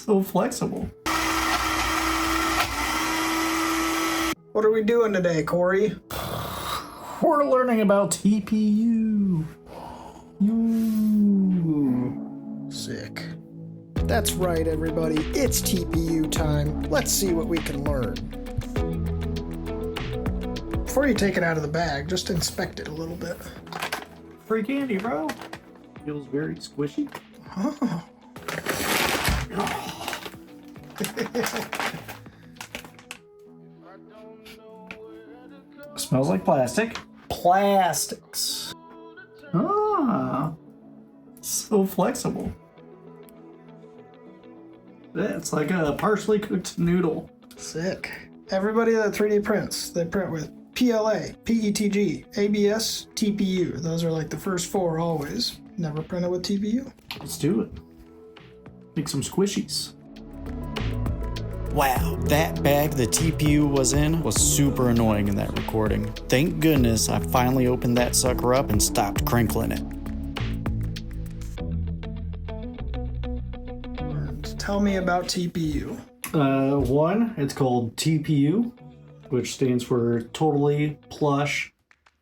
So flexible. What are we doing today, Corey? We're learning about TPU. Sick. That's right, everybody. It's TPU time. Let's see what we can learn. Before you take it out of the bag, just inspect it a little bit. Free candy, bro. Feels very squishy. Oh. Smells like plastic. Plastics. Ah, so flexible. It's like a partially cooked noodle. Sick. Everybody that 3D prints, they print with PLA, PETG, ABS, TPU. Those are like the first four always. Never printed with TPU. Let's do it. Make some squishies. Wow, that bag the TPU was in was super annoying in that recording. Thank goodness I finally opened that sucker up and stopped crinkling it. And tell me about TPU. One, it's called TPU, which stands for totally plush,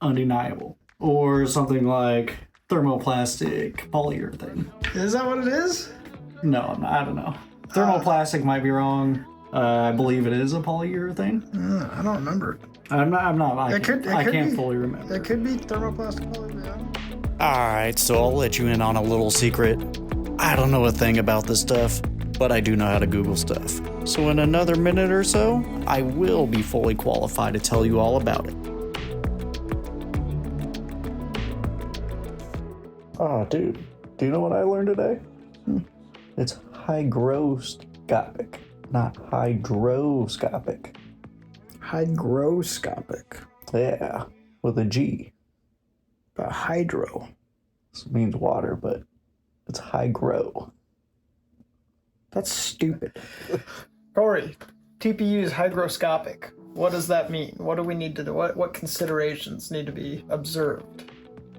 undeniable. Or something like thermoplastic polyurethane. Is that what it is? No, I don't know. Thermoplastic might be wrong. I believe it is a polyurethane. I don't remember. I'm not. I can't be. fully remember. It could be thermoplastic polyurethane. Alright, so I'll let you in on a little secret. I don't know a thing about this stuff, but I do know how to Google stuff. So in another minute or so, I will be fully qualified to tell you all about it. Oh, dude. Do you know what I learned today? It's hygroscopic, not hydroscopic. Hygroscopic. Yeah, with a G. But hydro. This means water, but it's hygro. That's stupid. Corey, TPU is hygroscopic. What does that mean? What do we need to do? What considerations need to be observed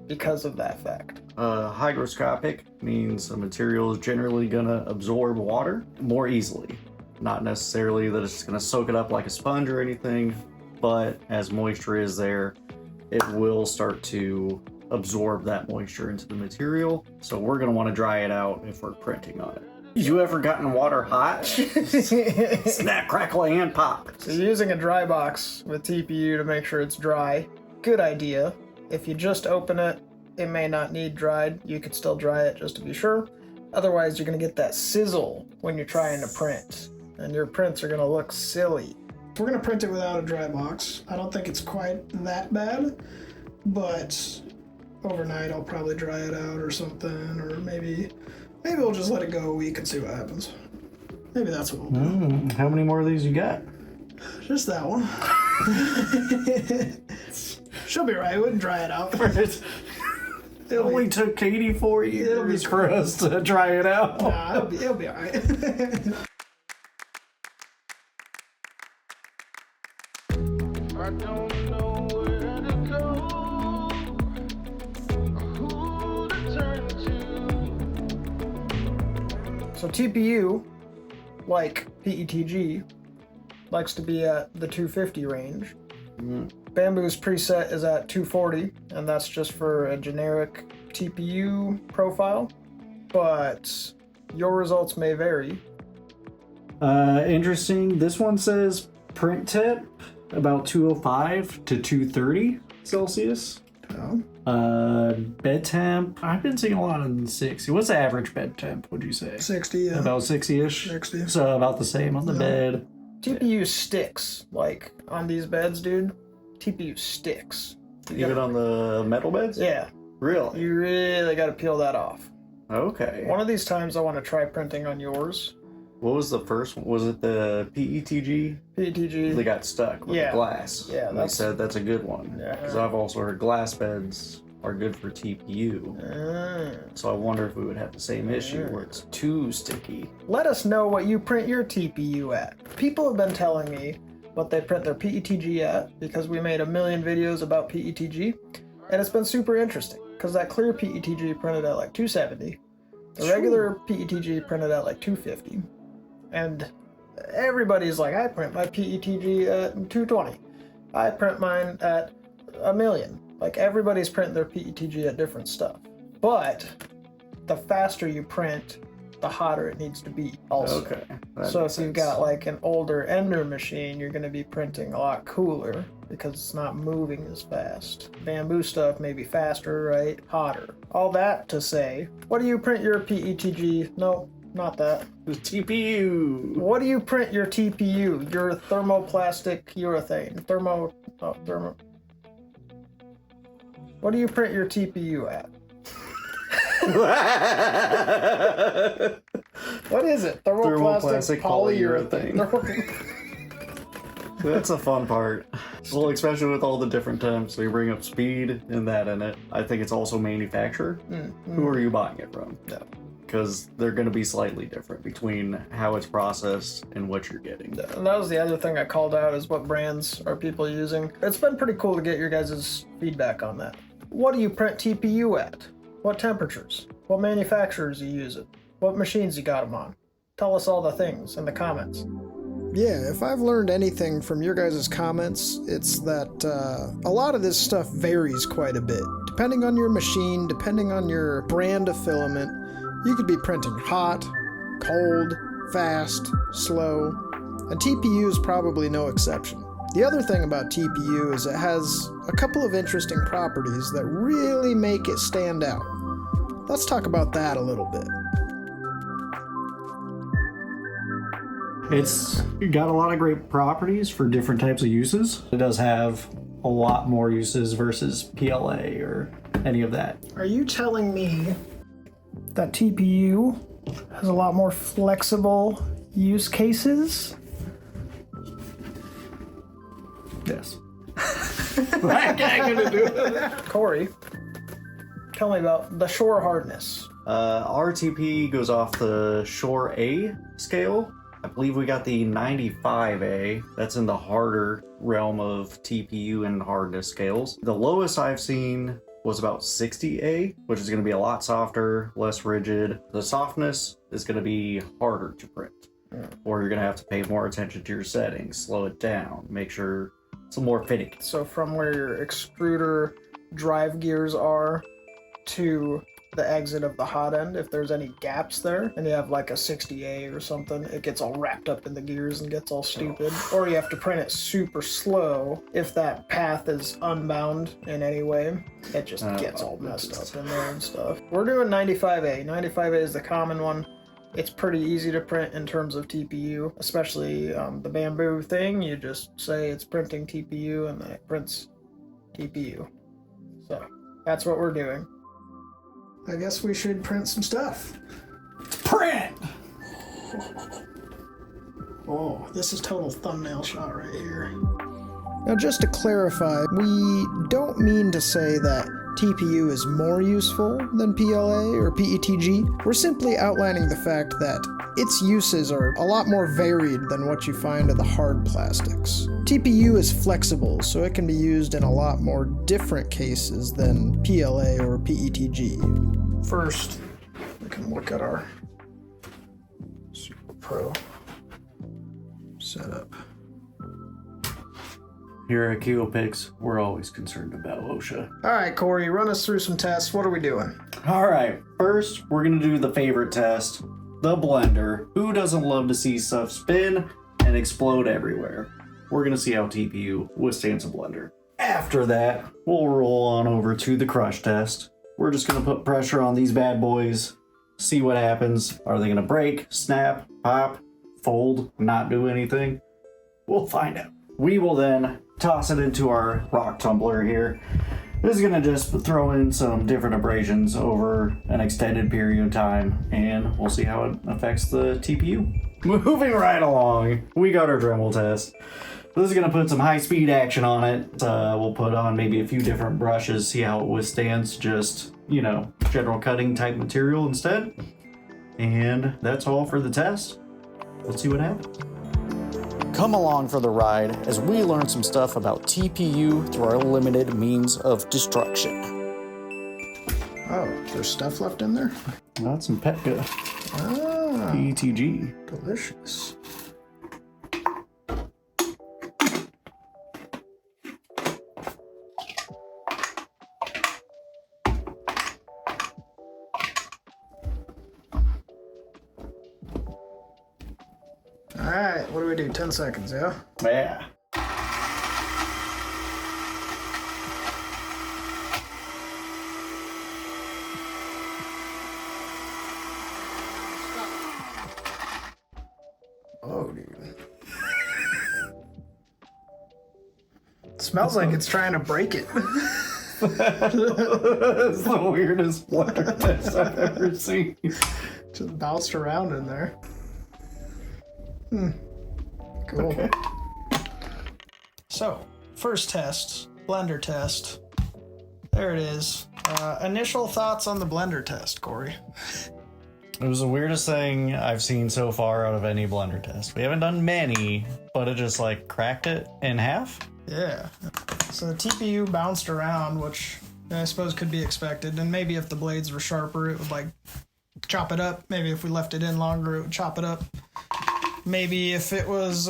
because of that fact? Hygroscopic means a material is generally going to absorb water more easily. Not necessarily that it's just going to soak it up like a sponge or anything, but as moisture is there, it will start to absorb that moisture into the material. So we're going to want to dry it out if we're printing on it. You ever gotten water hot? Snap, crackle, and pop. So using a dry box with TPU to make sure it's dry, good idea. If you just open it, it may not need dried. You could still dry it just to be sure. Otherwise, you're going to get that sizzle when you're trying to print, and your prints are going to look silly. We're going to print it without a dry box. I don't think it's quite that bad, but overnight I'll probably dry it out or something, or maybe we'll just let it go a week and see what happens. Maybe that's what we'll do. How many more of these you got? Just that one. She'll be right. We wouldn't dry it out. It only took 84 years for us to dry it out. Nah, it'll be all right. I don't know where to go, who to turn to. So TPU, like PETG, likes to be at the 250 range. Bamboo's preset is at 240, and that's just for a generic TPU profile, but your results may vary. Interesting. This one says print tip about 205 to 230 Celsius. Oh. Bed temp, I've been seeing a lot in the 60. What's the average bed temp, would you say? 60, yeah. About 60-ish? 60. So about the same on the bed. TPU sticks, like on these beds, dude. TPU sticks. Even on the metal beds? Yeah. Really? You really got to peel that off. Okay. One of these times I want to try printing on yours. What was the first one? Was it the PETG? PETG. They got stuck with the glass. Yeah, They said that's a good one. Yeah. Because I've also heard glass beds are good for TPU. So I wonder if we would have the same issue where it's too sticky. Let us know what you print your TPU at. People have been telling me what they print their PETG at because we made a million videos about PETG, and it's been super interesting because that clear PETG printed at like 270, the regular PETG printed at like 250, And everybody's like, I print my PETG at 220. I print mine at 1,000,000. Like, everybody's printing their PETG at different stuff. But the faster you print, the hotter it needs to be also. Okay. So if you've got like an older Ender machine, you're going to be printing a lot cooler because it's not moving as fast. Bamboo stuff may be faster, right? Hotter. All that to say, what do you print your PETG? No, not that. TPU. What do you print your TPU? Your thermoplastic urethane. What do you print your TPU at? What is it? Thermoplastic polyurethane. That's a fun part. Well, especially with all the different terms. We bring up speed and that in it. I think it's also manufacturer. Who are you buying it from? Yeah. Because they're going to be slightly different between how it's processed and what you're getting. And that was the other thing I called out, is what brands are people using. It's been pretty cool to get your guys' feedback on that. What do you print TPU at? What temperatures? What manufacturers you use it? What machines you got them on? Tell us all the things in the comments. Yeah, if I've learned anything from your guys' comments, it's that a lot of this stuff varies quite a bit. Depending on your machine, depending on your brand of filament, you could be printing hot, cold, fast, slow, and TPU is probably no exception. The other thing about TPU is it has a couple of interesting properties that really make it stand out. Let's talk about that a little bit. It's got a lot of great properties for different types of uses. It does have a lot more uses versus PLA or any of that. Are you telling me that TPU has a lot more flexible use cases? Yes. Corey, tell me about the shore hardness. RTP goes off the Shore A scale. I believe we got the 95A. That's in the harder realm of TPU and hardness scales. The lowest I've seen was about 60A, which is going to be a lot softer, less rigid. The softness is going to be harder to print, or you're going to have to pay more attention to your settings, slow it down, make sure it's more fitting. So from where your extruder drive gears are to the exit of the hot end, if there's any gaps there and you have like a 60A or something, it gets all wrapped up in the gears and gets all stupid. Or you have to print it super slow. If that path is unbound in any way, it just gets all messed up in there and stuff. We're doing 95A. 95A is the common one. It's pretty easy to print in terms of TPU, especially the bamboo thing. You just say it's printing TPU and then it prints TPU. So that's what we're doing. I guess we should print some stuff. Print! Oh, this is total thumbnail shot right here. Now just to clarify, we don't mean to say that TPU is more useful than PLA or PETG. We're simply outlining the fact that its uses are a lot more varied than what you find in the hard plastics. TPU is flexible, so it can be used in a lot more different cases than PLA or PETG. First, we can look at our Super Pro setup. Here at QOPix, we're always concerned about OSHA. All right, Corey, run us through some tests. What are we doing? All right, first we're gonna do the favorite test, the blender. Who doesn't love to see stuff spin and explode everywhere? We're gonna see how TPU withstands a blender. After that, we'll roll on over to the crush test. We're just gonna put pressure on these bad boys, see what happens. Are they gonna break, snap, pop, fold, not do anything? We'll find out. We will then toss it into our rock tumbler here. This is gonna just throw in some different abrasions over an extended period of time, and we'll see how it affects the TPU. Moving right along, we got our Dremel test. This is gonna put some high speed action on it. We'll put on maybe a few different brushes, see how it withstands just, general cutting type material instead. And that's all for the test. Let's see what happens. Come along for the ride as we learn some stuff about TPU through our limited means of destruction. Oh, there's stuff left in there? Got some Petka. Oh. PETG. Delicious. Alright, what do we do? 10 seconds, yeah? Yeah. Oh, dude. Smells like it's trying to break it. That's the weirdest blender test I've ever seen. Just bounced around in there. Cool. Okay. So, first test, blender test. There it is. Initial thoughts on the blender test, Corey. It was the weirdest thing I've seen so far out of any blender test. We haven't done many, but it just like cracked it in half. Yeah. So the TPU bounced around, which I suppose could be expected. And maybe if the blades were sharper, it would like chop it up. Maybe if we left it in longer, it would chop it up. Maybe if it was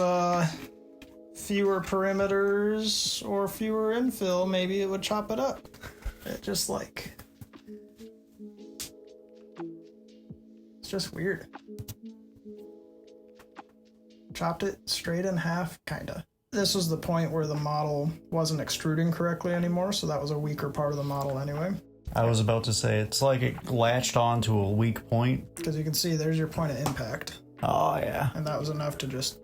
fewer perimeters or fewer infill, maybe it would chop it up. It just like... It's just weird. Chopped it straight in half, kinda. This was the point where the model wasn't extruding correctly anymore, so that was a weaker part of the model anyway. I was about to say, it's like it latched onto a weak point. Because you can see there's your point of impact. Oh, yeah. And that was enough to just...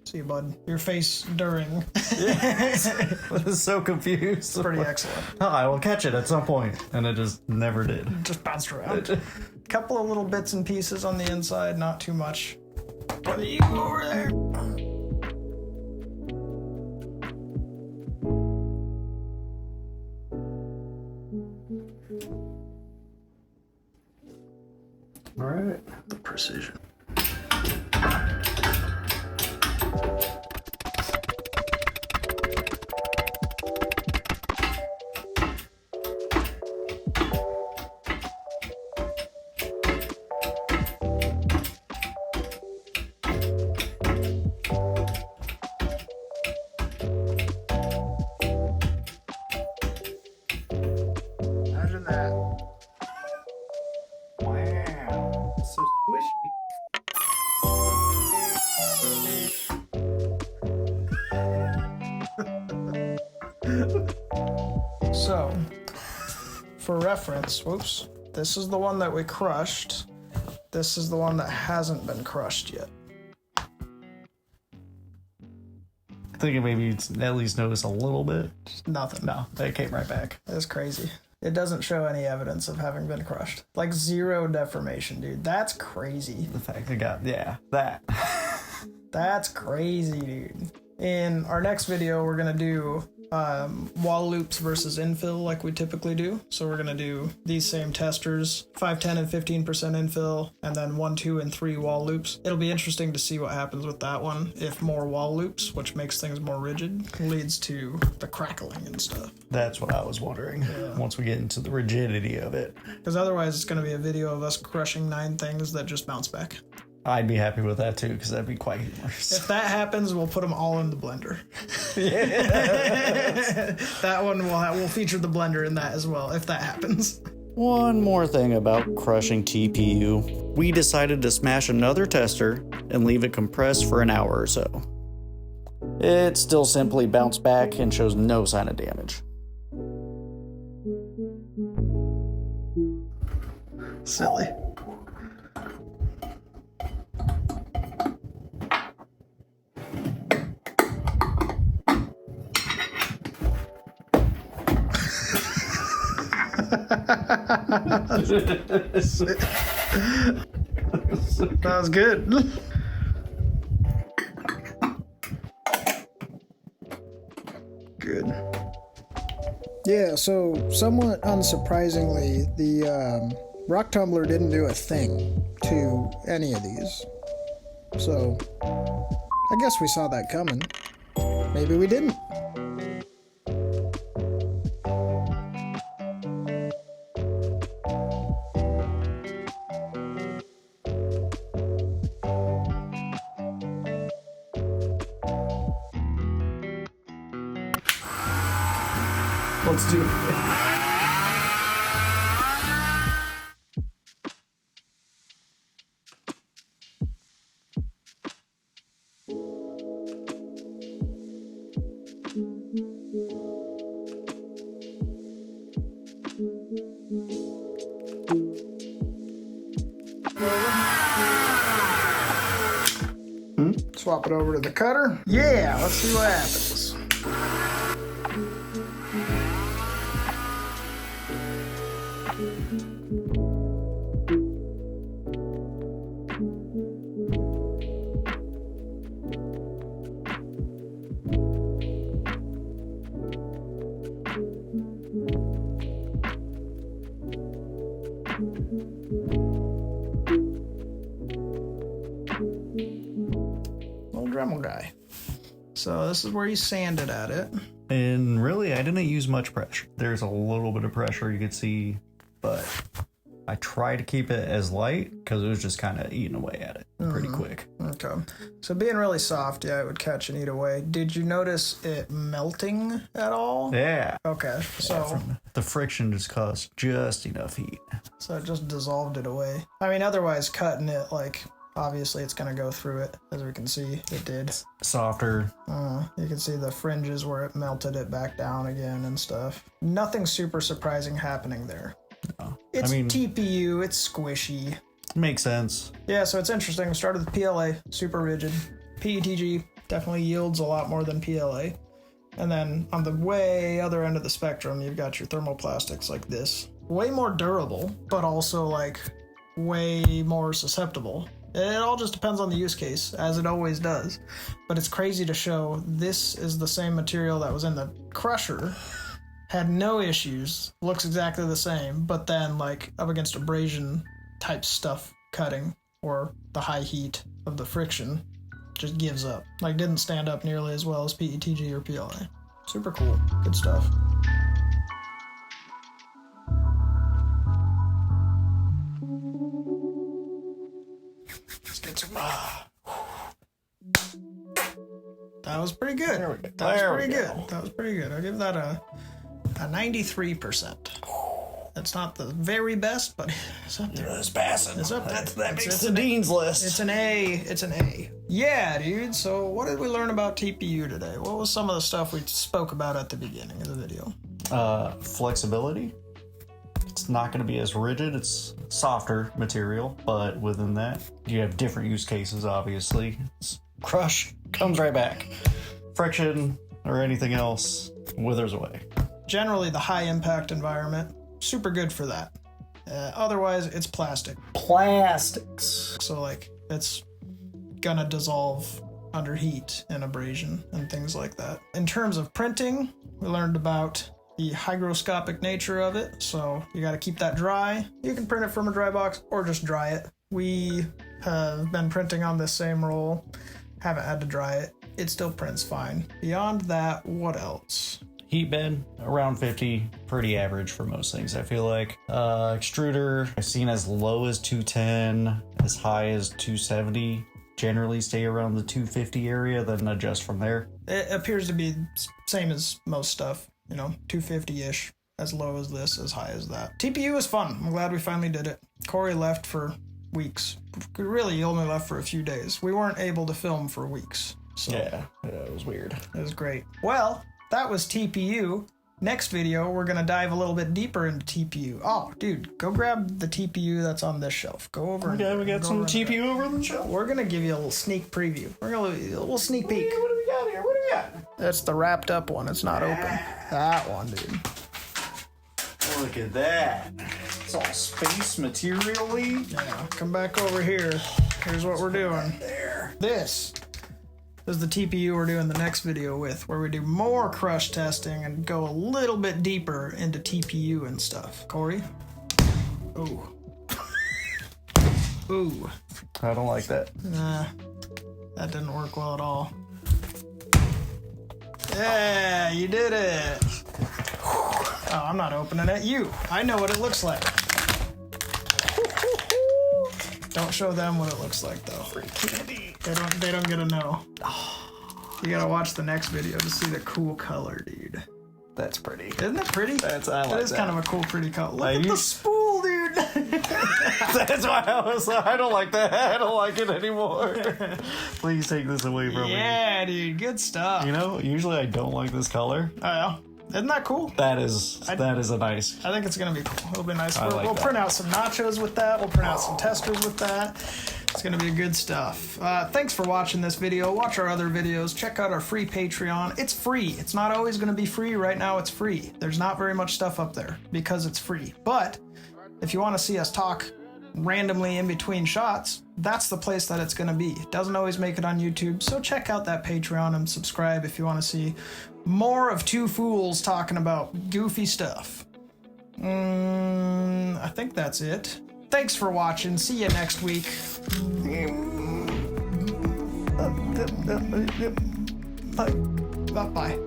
See, bud. Your face during. I was so confused. Pretty excellent. Oh, I will catch it at some point. And it just never did. Just bounced around. Couple of little bits and pieces on the inside, not too much. What are you over there? All right. The precision. Imagine that. Wow. So squishy. So, for reference, whoops, this is the one that we crushed. This is the one that hasn't been crushed yet. I think maybe you'd at least notice a little bit. Nothing. No, it came right back. That's crazy. It doesn't show any evidence of having been crushed. Like zero deformation, dude. That's crazy. The fact it got, yeah, that. That's crazy, dude. In our next video, we're going to do wall loops versus infill like we typically do. So we're going to do these same testers, 5, 10, and 15% infill, and then 1, 2, and 3 wall loops. It'll be interesting to see what happens with that one. If more wall loops, which makes things more rigid, leads to the crackling and stuff. That's what I was wondering. Once we get into the rigidity of it. Because otherwise it's going to be a video of us crushing 9 things that just bounce back. I'd be happy with that too, because that'd be quite humorous. If that happens, we'll put them all in the blender. That one we'll feature the blender in that as well, if that happens. One more thing about crushing TPU. We decided to smash another tester and leave it compressed for an hour or so. It still simply bounced back and shows no sign of damage. Silly. That was good. Good. Yeah, so somewhat unsurprisingly, the rock tumbler didn't do a thing to any of these. So, I guess we saw that coming. Maybe we didn't. Let's do it. Swap it over to the cutter. Yeah, let's see what happens. Little Dremel guy. So this is where you sanded at it. And really, I didn't use much pressure. There's a little bit of pressure you could see, but I tried to keep it as light because it was just kind of eating away at it pretty quick. Okay. So being really soft, yeah, it would catch and eat away. Did you notice it melting at all? Yeah. Okay. So The friction just caused just enough heat. so it just dissolved it away. I mean, otherwise cutting it, like, obviously it's going to go through it. As we can see, it did. Softer. You can see the fringes where it melted it back down again and stuff. Nothing super surprising happening there. No. It's I mean, TPU, it's squishy. makes sense. Yeah, so it's interesting. We started with PLA, super rigid. PETG definitely yields a lot more than PLA. And then on the way other end of the spectrum, you've got your thermoplastics like this. Way more durable, but also like way more susceptible. It all just depends on the use case, as it always does. But it's crazy to show this is the same material that was in the crusher, had no issues, looks exactly the same, but then like up against abrasion type stuff cutting or the high heat of the friction just gives up. Like didn't stand up nearly as well as PETG or PLA. Super cool. Good stuff. Let's get some. That was pretty good. There we go. That was There we pretty go. good. That was pretty good. I'll give that a 93%. That's not the very best, but it's up there. It's passing. It's up there. That makes It's the an A. dean's list. It's an A. It's an A. Yeah, dude. So what did we learn about TPU today? What was some of the stuff we spoke about at the beginning of the video? Flexibility. It's not going to be as rigid. It's softer material, but within that, you have different use cases, obviously. Crush comes right back. Friction or anything else withers away. Generally, the high impact environment, super good for that. Otherwise, it's plastic. Plastics. So, like, it's gonna dissolve under heat and abrasion and things like that. In terms of printing, we learned about the hygroscopic nature of it. So you got to keep that dry. You can print it from a dry box or just dry it. We have been printing on this same roll. Haven't had to dry it. It still prints fine. Beyond that, what else? Heat bed around 50, pretty average for most things. I feel like extruder I've seen as low as 210, as high as 270. Generally stay around the 250 area, then adjust from there. It appears to be same as most stuff. You know, 250-ish, as low as this, as high as that. TPU is fun. I'm glad we finally did it. Corey left for weeks. Really, he only left for a few days. We weren't able to film for weeks. So Yeah, it was weird. it was great. Well, that was TPU. Next video, we're going to dive a little bit deeper into TPU. Oh, dude, go grab the TPU that's on this shelf. Go over and Okay, we got go some over and- TPU over the shelf. We're going to give you a little sneak preview. We're going to a little sneak peek. What do we got here? What do we got? That's the wrapped up one. It's not open. That one, dude. Look at that. It's all space material-y. Yeah, come back over here. Here's what we're doing. There. This is the TPU we're doing the next video with, where we do more crush testing and go a little bit deeper into TPU and stuff. Corey? Ooh. Ooh. I don't like that. Nah, that didn't work well at all. Yeah, you did it. Oh, I'm not opening it. You. I know what it looks like. Don't show them what it looks like, though. They don't get to know. You gotta watch the next video to see the cool color, dude. That's pretty. Isn't it pretty? I like That is that. kind of a cool, pretty color. Look I at the use- spool, dude. That's why I was like, I don't like that. I don't like it anymore. Please take this away from me. Yeah, dude. Good stuff. You know, usually I don't like this color. Oh, yeah. Isn't that cool? That is a nice. I think it's going to be cool. It'll be nice. I like We'll that. print out some nachos with that. We'll print out some testers with that. It's going to be good stuff. Thanks for watching this video. Watch our other videos. Check out our free Patreon. It's free. It's not always going to be free. Right now, it's free. There's not very much stuff up there because it's free. But if you want to see us talk randomly in between shots, that's the place that it's going to be. It doesn't always make it on YouTube, so check out that Patreon and subscribe if you want to see more of two fools talking about goofy stuff. I think that's it. Thanks for watching. See you next week. Bye. Bye.